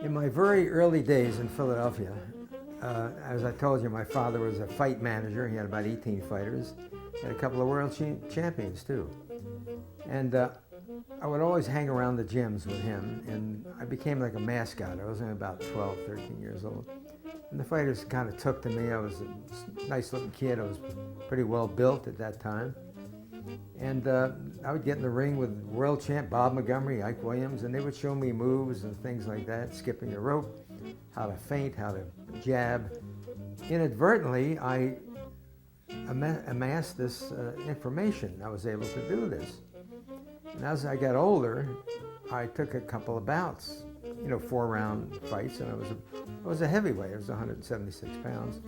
In my very early days in Philadelphia, as I told you, my father was a fight manager. He had about 18 fighters, and a couple of world champions too. And I would always hang around the gyms with him, and I became like a mascot. I was only about 12, 13 years old. And the fighters kind of took to me. I was a nice looking kid. I was pretty well built at that time. And I would get in the ring with world champ Bob Montgomery, Ike Williams, and they would show me moves and things like that, skipping the rope, how to feint, how to jab. Inadvertently, I amassed this information. I was able to do this. And as I got older, I took a couple of bouts, 4-round fights, and I was a heavyweight. I was 176 pounds.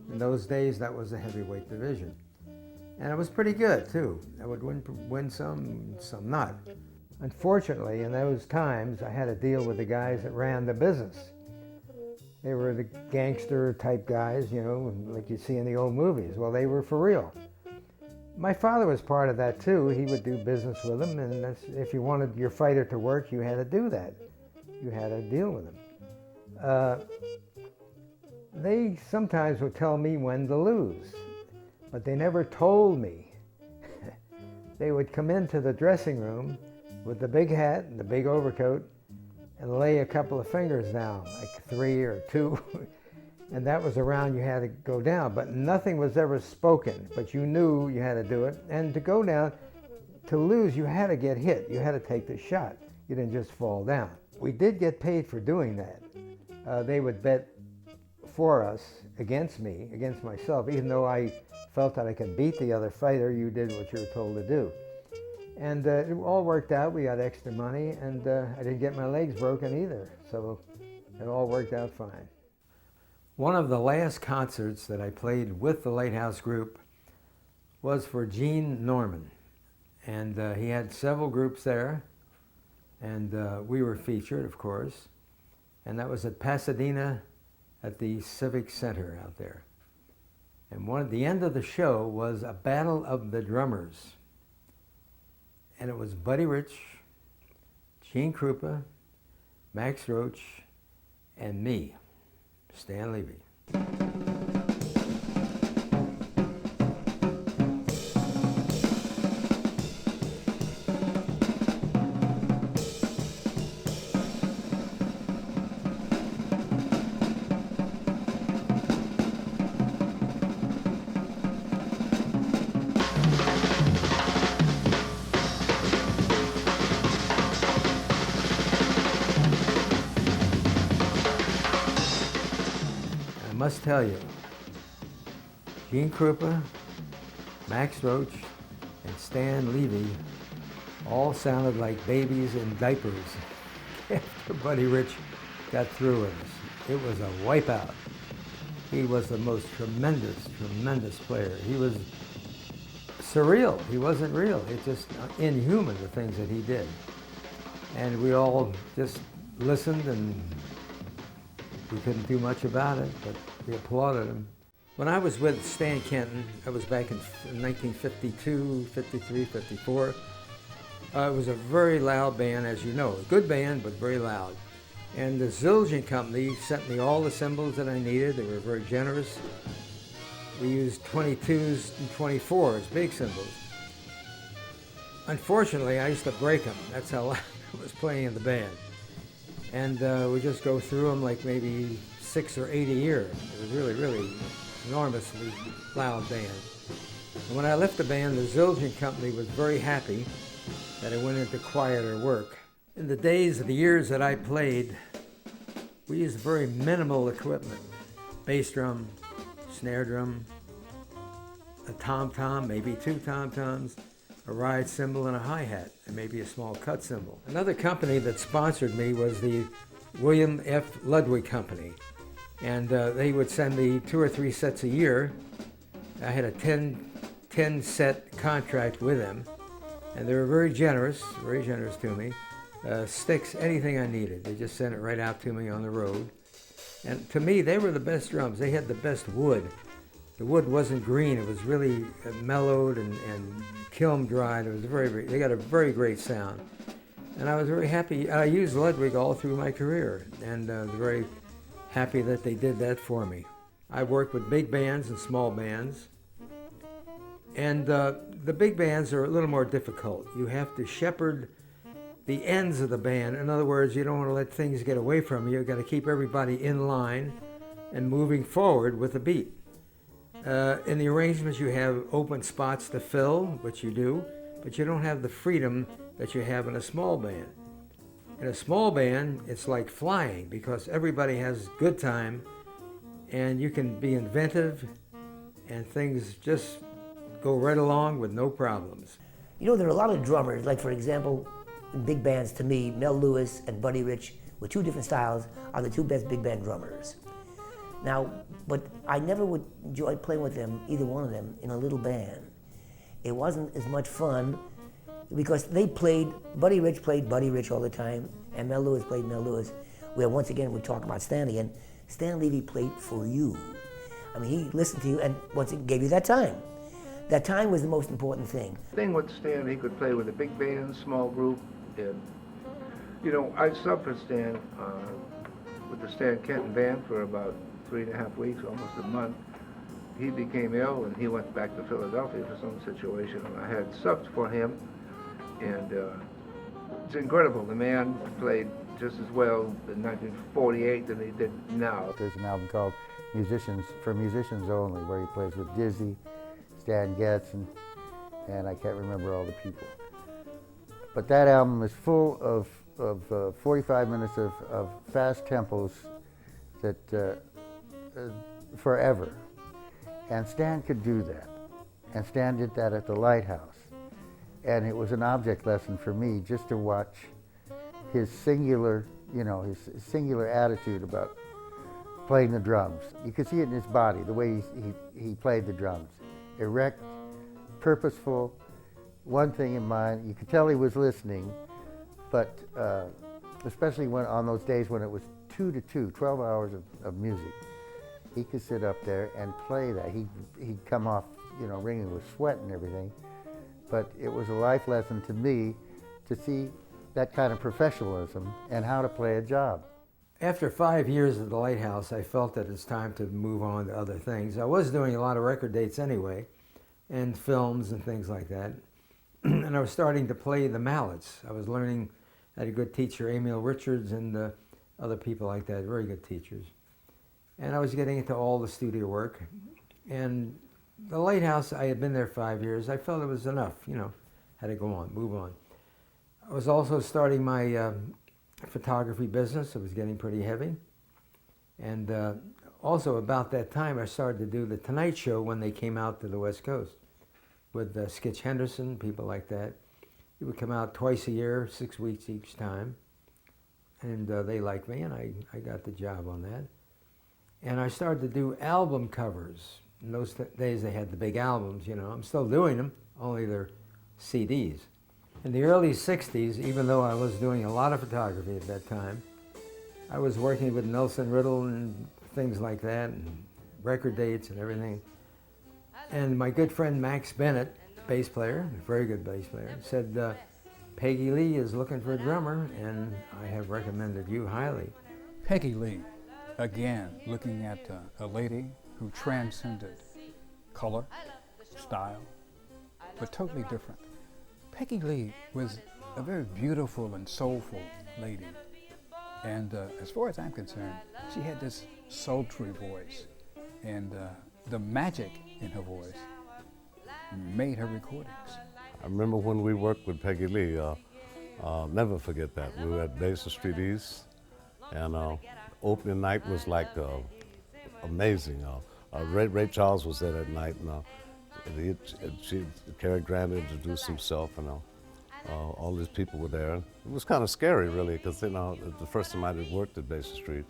In those days, that was the heavyweight division. And it was pretty good, too. I would win some not. Unfortunately, in those times, I had to deal with the guys that ran the business. They were the gangster-type guys, like you see in the old movies. Well, they were for real. My father was part of that, too. He would do business with them, and if you wanted your fighter to work, you had to do that. You had to deal with them. They sometimes would tell me when to lose. But they never told me. They would come into the dressing room with the big hat and the big overcoat and lay a couple of fingers down, like 3 or 2. And that was the round you had to go down. But nothing was ever spoken, but you knew you had to do it. And to go down, to lose, you had to get hit. You had to take the shot. You didn't just fall down. We did get paid for doing that. They would bet for us, against me, against myself, even though I felt that I could beat the other fighter. You did what you were told to do. And it all worked out. We got extra money, and I didn't get my legs broken either. So it all worked out fine. One of the last concerts that I played with the Lighthouse Group was for Gene Norman. And he had several groups there, and we were featured, of course. And that was at Pasadena at the Civic Center out there. And at the end of the show was a battle of the drummers. And it was Buddy Rich, Gene Krupa, Max Roach, and me, Stan Levey. I must tell you, Gene Krupa, Max Roach, and Stan Levey all sounded like babies in diapers after Buddy Rich got through with us. It was a wipeout. He was the most tremendous, tremendous player. He was surreal. He wasn't real. It's just inhuman, the things that he did. And we all just listened, and we couldn't do much about it, but we applauded him. When I was with Stan Kenton, I was back in 1952, 53, 54. It was a very loud band, as you know. A good band, but very loud. And the Zildjian Company sent me all the cymbals that I needed. They were very generous. We used 22s and 24s, big cymbals. Unfortunately, I used to break them. That's how loud I was playing in the band. And we just go through them like maybe 6 or 8 a year. It was really, really enormously loud band. And when I left the band, the Zildjian Company was very happy that I went into quieter work. In the days of the years that I played, we used very minimal equipment. Bass drum, snare drum, a tom-tom, maybe 2 tom-toms, a ride cymbal, and a hi-hat, and maybe a small cut cymbal. Another company that sponsored me was the William F. Ludwig Company, and they would send me 2 or 3 sets a year. I had a 10 set contract with them, and they were very generous to me. Sticks, anything I needed. They just sent it right out to me on the road. And to me, they were the best drums. They had the best wood. The wood wasn't green. It was really mellowed and kiln dried. It was they got a very great sound. And I was very happy. I used Ludwig all through my career, and very happy that they did that for me. I worked with big bands and small bands. And the big bands are a little more difficult. You have to shepherd the ends of the band. In other words, you don't want to let things get away from you. You've got to keep everybody in line and moving forward with the beat. In the arrangements, you have open spots to fill, which you do, but you don't have the freedom that you have in a small band. In a small band, it's like flying because everybody has good time and you can be inventive and things just go right along with no problems. You know, there are a lot of drummers, like for example, in big bands, to me, Mel Lewis and Buddy Rich, with 2 different styles, are the 2 best big band drummers. Now, but I never would enjoy playing with them, either one of them, in a little band. It wasn't as much fun because Buddy Rich played Buddy Rich all the time, and Mel Lewis played Mel Lewis, where once again we talk about Stan again. Stan Levey played for you. I mean, he listened to you and once again gave you that time. That time was the most important thing. The thing with Stan, he could play with a big band, small group, and, you know, I subbed for Stan with the Stan Kenton band for about 3.5 weeks, almost a month. He became ill and he went back to Philadelphia for some situation, and I had subbed for him, and it's incredible. The man played just as well in 1948 than he did now. There's an album called Musicians, for Musicians Only, where he plays with Dizzy, Stan Getz, and I can't remember all the people. But that album is full of 45 minutes of fast tempos that forever. And Stan could do that. And Stan did that at the Lighthouse. And it was an object lesson for me just to watch his singular, his singular attitude about playing the drums. You could see it in his body, the way he played the drums. Erect, purposeful, one thing in mind. You could tell he was listening, but especially on those days when it was 2 to 2, 12 hours of music, he could sit up there and play that. He'd come off, wringing with sweat and everything, but it was a life lesson to me to see that kind of professionalism and how to play a job. After 5 years at the Lighthouse, I felt that it's time to move on to other things. I was doing a lot of record dates anyway, and films and things like that. And I was starting to play the mallets. I was learning, I had a good teacher, Emil Richards, and other people like that, very good teachers. And I was getting into all the studio work. And the Lighthouse, I had been there 5 years. I felt it was enough, had to go on, move on. I was also starting my photography business. It was getting pretty heavy. And also about that time, I started to do the Tonight Show when they came out to the West Coast with Skitch Henderson, people like that. He would come out twice a year, 6 weeks each time. And they liked me, and I got the job on that. And I started to do album covers. In those days, they had the big albums, I'm still doing them, only they're CDs. In the early 60s, even though I was doing a lot of photography at that time, I was working with Nelson Riddle and things like that, and record dates and everything. And my good friend Max Bennett, bass player, a very good bass player, said, Peggy Lee is looking for a drummer, and I have recommended you highly. Peggy Lee, again, looking at a lady who transcended color, style, but totally different. Peggy Lee was a very beautiful and soulful lady. And as far as I'm concerned, she had this sultry voice. And the magic in her voice made her recordings. I remember when we worked with Peggy Lee, I'll never forget that. We were at Basin Street East, and opening night was like amazing. Ray Charles was there that night, and Cary Grant introduced himself, all these people were there. It was kind of scary, really, because the first time I had worked at Basin Street,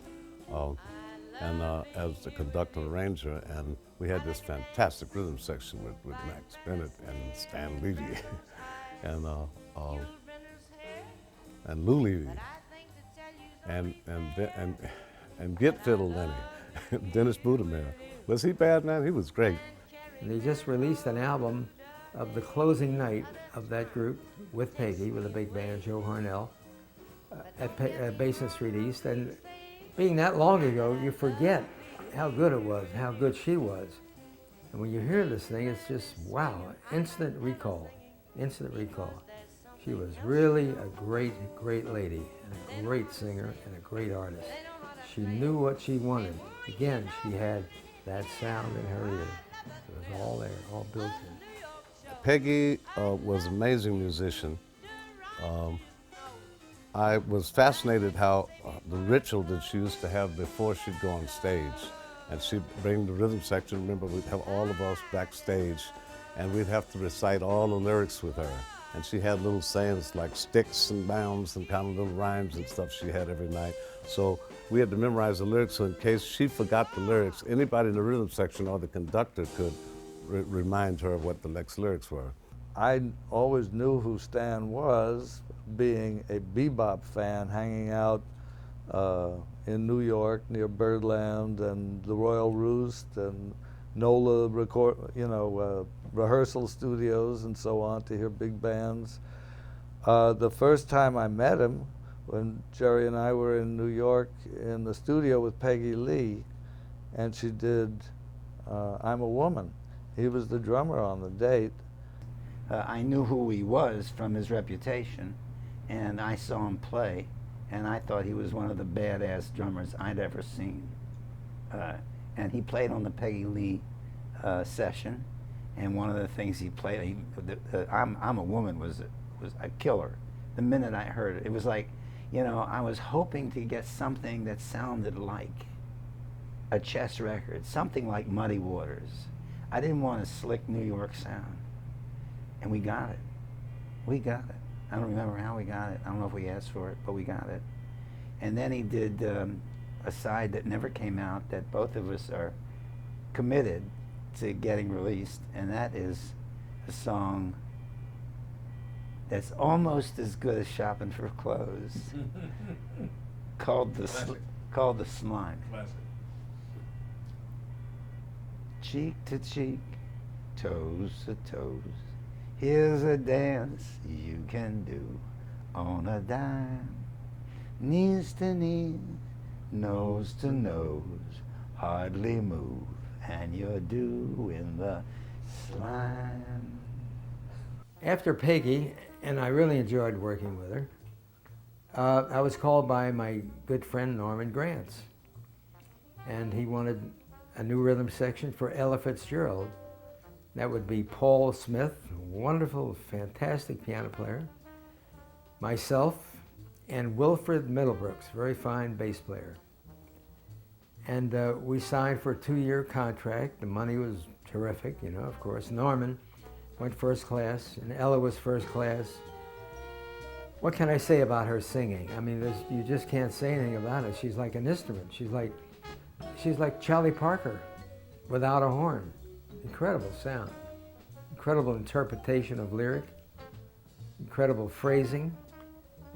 as the conductor and arranger, and we had this fantastic rhythm section with Max Bennett and Stan Levey and Lou Levey and Git Fiddle Lenny, Dennis Budimir. Was he bad, man? He was great. And they just released an album of the closing night of that group with Peggy, with a big band, Joe Hornell, at Basin Street East. And being that long ago, you forget how good it was, how good she was. And when you hear this thing, it's just, wow, instant recall, instant recall. She was really a great, great lady, and a great singer, and a great artist. She knew what she wanted. Again, she had that sound in her ear. It was all there, all built in. Peggy was an amazing musician. I was fascinated how the ritual that she used to have before she'd go on stage. And she'd bring the rhythm section. Remember, we'd have all of us backstage, and we'd have to recite all the lyrics with her. And she had little sayings like sticks and bounds and kind of little rhymes and stuff she had every night. So we had to memorize the lyrics, so in case she forgot the lyrics, anybody in the rhythm section or the conductor could remind her of what the next lyrics were. I always knew who Stan was, being a bebop fan, hanging out in New York near Birdland and the Royal Roost and NOLA rehearsal studios and so on to hear big bands. The first time I met him, when Jerry and I were in New York in the studio with Peggy Lee, and she did I'm a Woman. He was the drummer on the date. I knew who he was from his reputation, and I saw him play, and I thought he was one of the badass drummers I'd ever seen. And he played on the Peggy Lee session, and one of the things he played, I'm a Woman was a killer. The minute I heard it, it was like, I was hoping to get something that sounded like a chess record, something like Muddy Waters. I didn't want a slick New York sound. And we got it. We got it. I don't remember how we got it. I don't know if we asked for it, but we got it. And then he did a side that never came out that both of us are committed to getting released, and that is a song that's almost as good as Shopping for Clothes, called the Slime. Classic. Cheek to cheek, toes to toes, here's a dance you can do on a dime. Knees to knees, nose to nose, hardly move, and you're doing the slime. After Peggy, and I really enjoyed working with her, I was called by my good friend Norman Granz, and he wanted a new rhythm section for Ella Fitzgerald. That would be Paul Smith, wonderful, fantastic piano player, myself, and Wilfred Middlebrooks, very fine bass player. And we signed for a 2-year contract. The money was terrific, of course. Norman went first class, and Ella was first class. What can I say about her singing? I mean, you just can't say anything about it. She's like an instrument. She's like Charlie Parker without a horn. Incredible sound, incredible interpretation of lyric, incredible phrasing,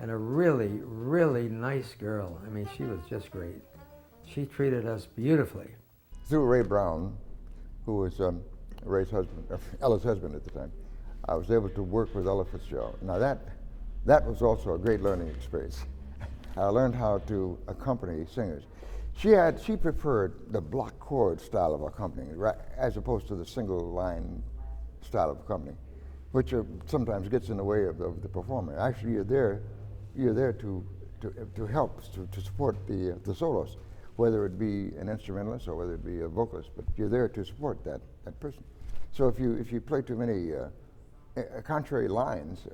and a really, really nice girl. I mean, she was just great. She treated us beautifully. Through Ray Brown, who was Ray's husband, Ella's husband at the time, I was able to work with Ella Fitzgerald. Now that was also a great learning experience. I learned how to accompany singers. She preferred the block chord style of accompanying, right, as opposed to the single line style of accompanying, which sometimes gets in the way of the performer. Actually, you're there to help, to support the solos, whether it be an instrumentalist or whether it be a vocalist, but you're there to support that person. So if you play too many contrary lines,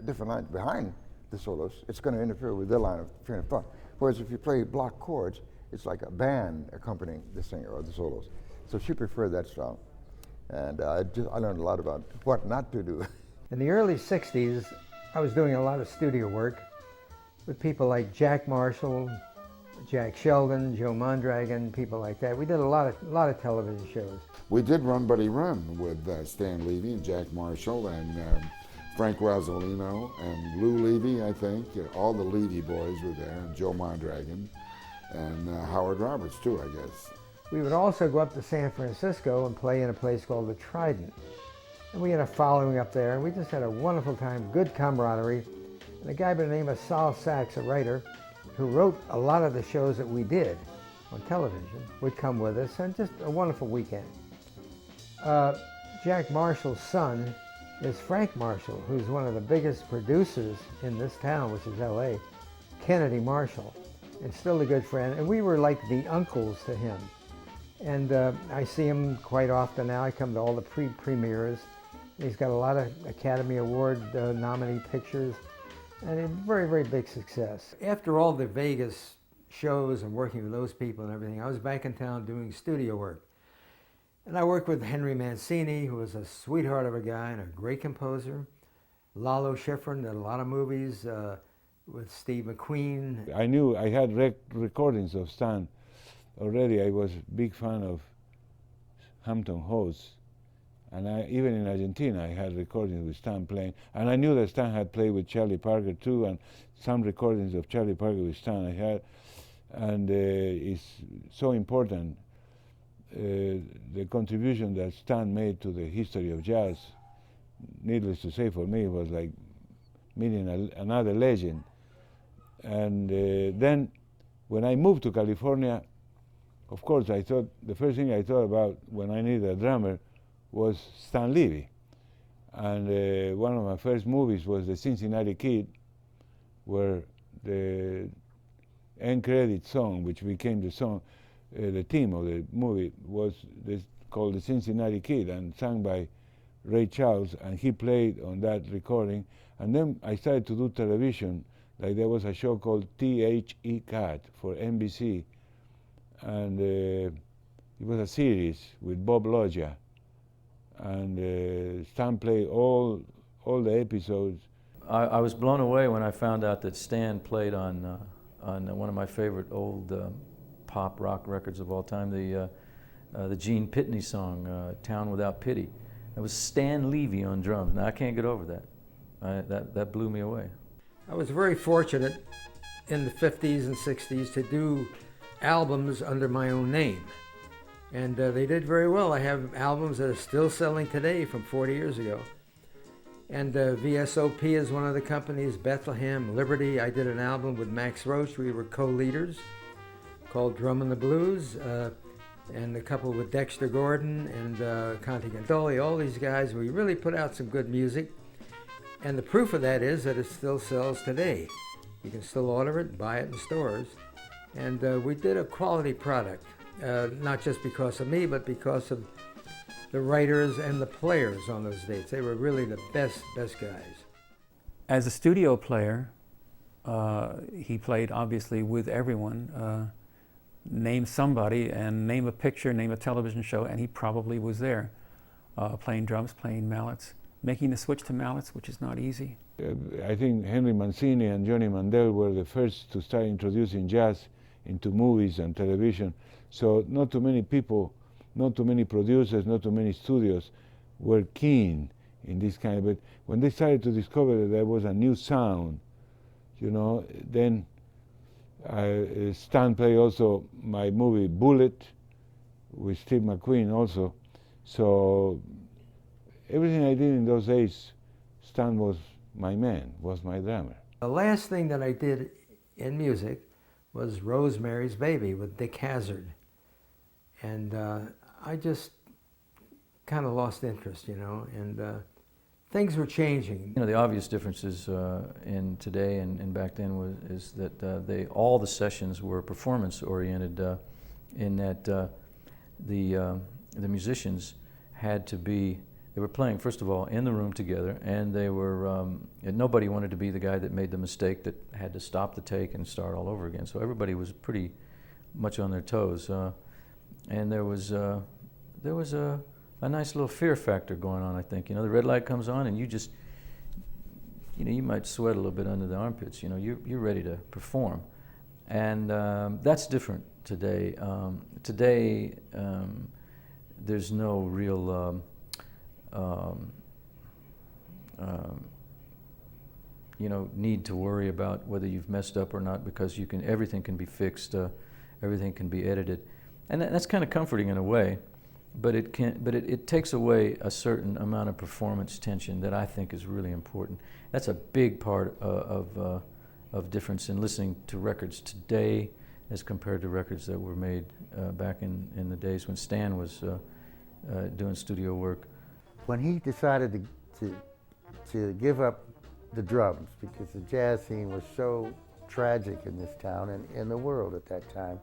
different lines behind the solos, it's going to interfere with their line of train of thought. Whereas if you play block chords, it's like a band accompanying the singer or the solos. So she preferred that style. And I learned a lot about what not to do. In the early 60s, I was doing a lot of studio work with people like Jack Marshall, Jack Sheldon, Joe Mondragon, people like that. We did a lot of television shows. We did Run Buddy Run with Stan Levey and Jack Marshall and Frank Rosolino and Lou Levy, I think. All the Levy boys were there, and Joe Mondragon, and Howard Roberts too, I guess. We would also go up to San Francisco and play in a place called the Trident. And we had a following up there, and we just had a wonderful time, good camaraderie. And a guy by the name of Sol Sachs, a writer, who wrote a lot of the shows that we did on television, would come with us, and just a wonderful weekend. Jack Marshall's son is Frank Marshall, who's one of the biggest producers in this town, which is LA, Kennedy Marshall, and still a good friend. And we were like the uncles to him. And I see him quite often now. I come to all the premieres. He's got a lot of Academy Award nominee pictures, and a very, very big success. After all the Vegas shows and working with those people and everything, I was back in town doing studio work. And I worked with Henry Mancini, who was a sweetheart of a guy and a great composer. Lalo Schifrin did a lot of movies with Steve McQueen. I knew I had recordings of Stan already. I was a big fan of Hampton House. And even in Argentina, I had recordings with Stan playing. And I knew that Stan had played with Charlie Parker too, and some recordings of Charlie Parker with Stan I had. And it's so important, the contribution that Stan made to the history of jazz. Needless to say, for me, it was like meeting another legend. And then, when I moved to California, of course, I thought, the first thing I thought about when I needed a drummer was Stan Levey. And one of my first movies was The Cincinnati Kid, where the end credit song, which became the song, the theme of the movie, was called The Cincinnati Kid and sung by Ray Charles, and he played on that recording. And then I started to do television. Like there was a show called THE Cat for NBC, and it was a series with Bob Loggia. And Stan played all the episodes. I was blown away when I found out that Stan played on one of my favorite old pop rock records of all time, the Gene Pitney song, "Town Without Pity." It was Stan Levey on drums. Now I can't get over that. That blew me away. I was very fortunate in the 50s and 60s to do albums under my own name. And they did very well. I have albums that are still selling today from 40 years ago. And VSOP is one of the companies, Bethlehem, Liberty. I did an album with Max Roach. We were co-leaders, called Drum and the Blues, and a couple with Dexter Gordon and Conte Gandoli, all these guys. We really put out some good music. And the proof of that is that it still sells today. You can still order it, buy it in stores. And we did a quality product. Not just because of me, but because of the writers and the players on those dates. They were really the best guys. As a studio player, he played obviously with everyone. Name somebody and name a picture, name a television show, and he probably was there, playing drums, playing mallets, making the switch to mallets, which is not easy. I think Henry Mancini and Johnny Mandel were the first to start introducing jazz into movies and television. So not too many people, not too many producers, not too many studios were keen in this kind of, but when they started to discover that there was a new sound, you know, then Stan played also my movie Bullet with Steve McQueen also. So everything I did in those days, Stan was my man, was my drummer. The last thing that I did in music was Rosemary's Baby with Dick Hazard. And I just kind of lost interest, you know, and things were changing. You know, the obvious differences in today and back then is that all the sessions were performance oriented, in that the musicians had to be, they were playing first of all in the room together, and they were, and nobody wanted to be the guy that made the mistake that had to stop the take and start all over again. So everybody was pretty much on their toes. And there was a a nice little fear factor going on, I think. You know, the red light comes on and you just, you know, you might sweat a little bit under the armpits. You know, you're ready to perform. And that's different today. Today, there's no real, you know, need to worry about whether you've messed up or not, because you can, everything can be fixed, everything can be edited. And that's kind of comforting in a way, but it takes away a certain amount of performance tension that I think is really important. That's a big part of difference in listening to records today as compared to records that were made back in the days when Stan was doing studio work. When he decided to give up the drums, because the jazz scene was so tragic in this town and in the world at that time,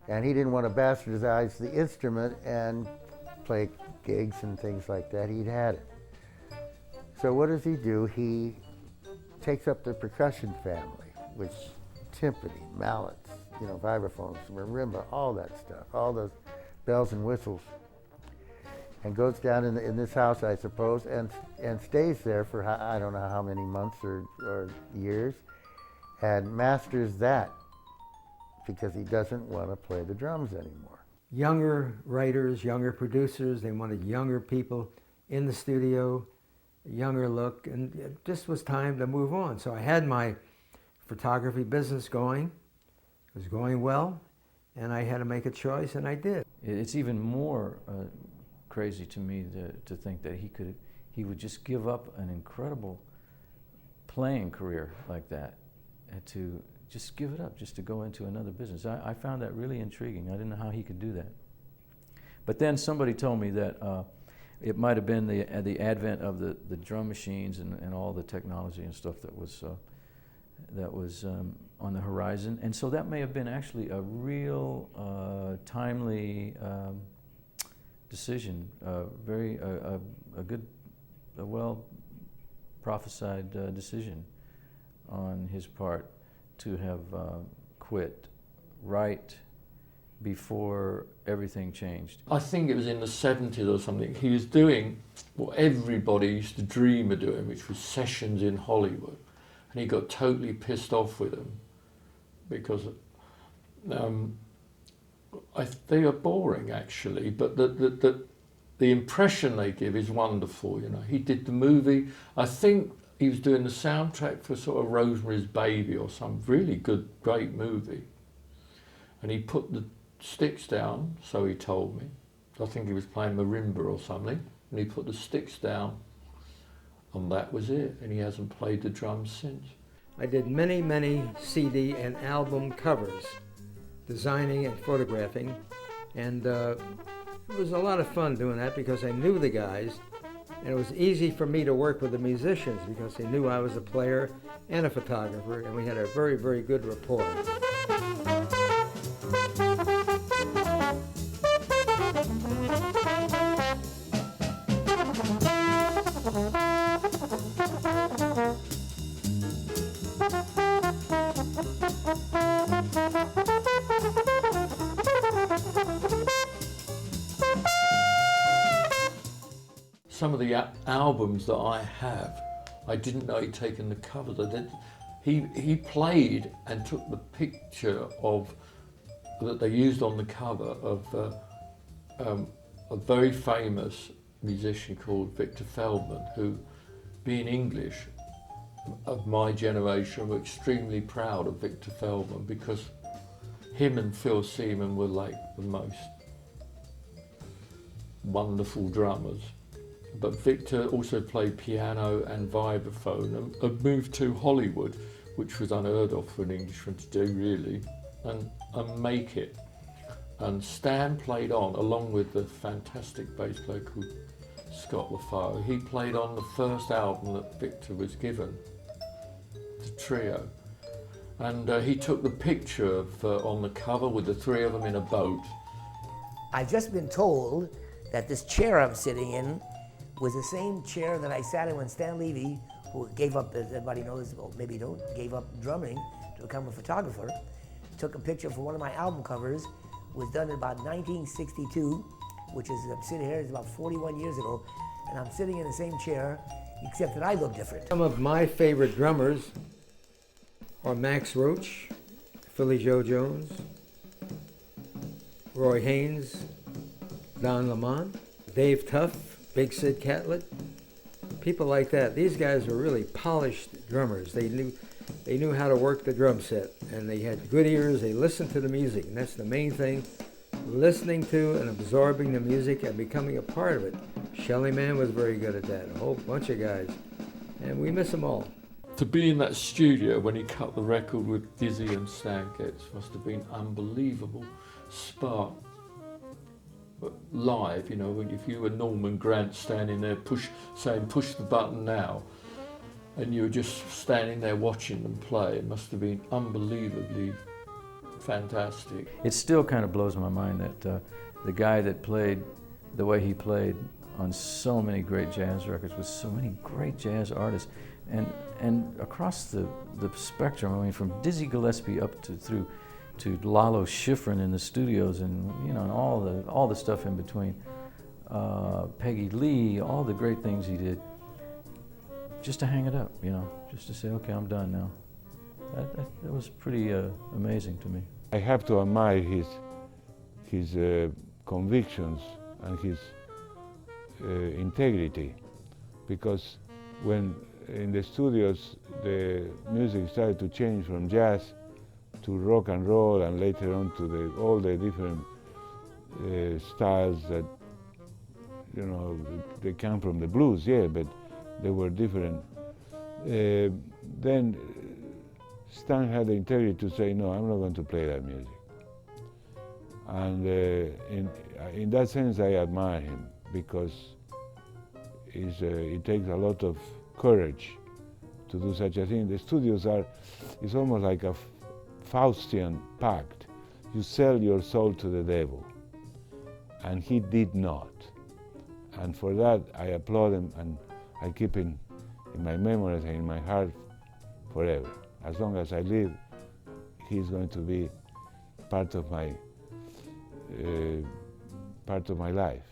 and he didn't want to bastardize the instrument and play gigs and things like that. He'd had it. So what does he do? He takes up the percussion family, which timpani, mallets, you know, vibraphones, marimba, all that stuff, all those bells and whistles, and goes down in this house, I suppose, and stays there for I don't know how many months or years, and masters that, because he doesn't want to play the drums anymore. Younger writers, younger producers, they wanted younger people in the studio, a younger look, and it just was time to move on. So I had my photography business going. It was going well, and I had to make a choice, and I did. It's even more crazy to me to think that he would just give up an incredible playing career like that, and to just give it up, just to go into another business. I found that really intriguing. I didn't know how he could do that. But then somebody told me that it might have been the advent of the drum machines and all the technology and stuff that was on the horizon. And so that may have been actually a real timely decision, a good, a well prophesied decision on his part to have quit right before everything changed. I think it was in the 70s or something. He was doing what everybody used to dream of doing, which was sessions in Hollywood. And he got totally pissed off with them because they are boring, actually, but the impression they give is wonderful. You know, he did the movie. I think he was doing the soundtrack for sort of Rosemary's Baby or some really good, great movie. And he put the sticks down, so he told me. I think he was playing marimba or something, and he put the sticks down, and that was it. And he hasn't played the drums since. I did many, many CD and album covers, designing and photographing, and it was a lot of fun doing that because I knew the guys, and it was easy for me to work with the musicians because they knew I was a player and a photographer, and we had a very, very good rapport. Some of the albums that I have, I didn't know he'd taken the cover. He played and took the picture of that they used on the cover of a very famous musician called Victor Feldman, who, being English, of my generation, were extremely proud of Victor Feldman because him and Phil Seaman were like the most wonderful drummers. But Victor also played piano and vibraphone and moved to Hollywood, which was unheard of for an Englishman to do, really, and make it. And Stan played on, along with the fantastic bass player called Scott LaFaro. He played on the first album that Victor was given, the trio. And he took the picture of, on the cover with the three of them in a boat. I've just been told that this chair I'm sitting in was the same chair that I sat in when Stan Levey, who gave up, as everybody knows, well, maybe you don't, gave up drumming to become a photographer, took a picture for one of my album covers. It was done in about 1962 which is, I'm sitting here, it's about 41 years ago, and I'm sitting in the same chair, except that I look different. Some of my favorite drummers are Max Roach, Philly Joe Jones, Roy Haynes, Don Lamont, Dave Tuff, Big Sid Catlett, people like that. These guys were really polished drummers. They knew how to work the drum set, and they had good ears. They listened to the music, and that's the main thing, listening to and absorbing the music and becoming a part of it. Shelly Man was very good at that, a whole bunch of guys, and we miss them all. To be in that studio when he cut the record with Dizzy and Stan Getz must have been unbelievable spark. But live, you know, if you were Norman Grant standing there saying push the button now, and you were just standing there watching them play, it must have been unbelievably fantastic. It still kind of blows my mind that the guy that played the way he played on so many great jazz records with so many great jazz artists, and across the spectrum, I mean, from Dizzy Gillespie up to Lalo Schifrin in the studios, and you know, and all the stuff in between. Peggy Lee, all the great things he did. Just to hang it up, you know, just to say, okay, I'm done now. That was pretty amazing to me. I have to admire his convictions and his integrity, because when in the studios the music started to change from jazz to rock and roll, and later on to all the different styles that, you know, they come from the blues, yeah, but they were different. Then Stan had the integrity to say, no, I'm not going to play that music. And in that sense, I admire him, because it takes a lot of courage to do such a thing. The studios it's almost like a Faustian pact. You sell your soul to the devil, and he did not. And for that, I applaud him, and I keep him in my memories and in my heart forever. As long as I live, he's going to be part of my life.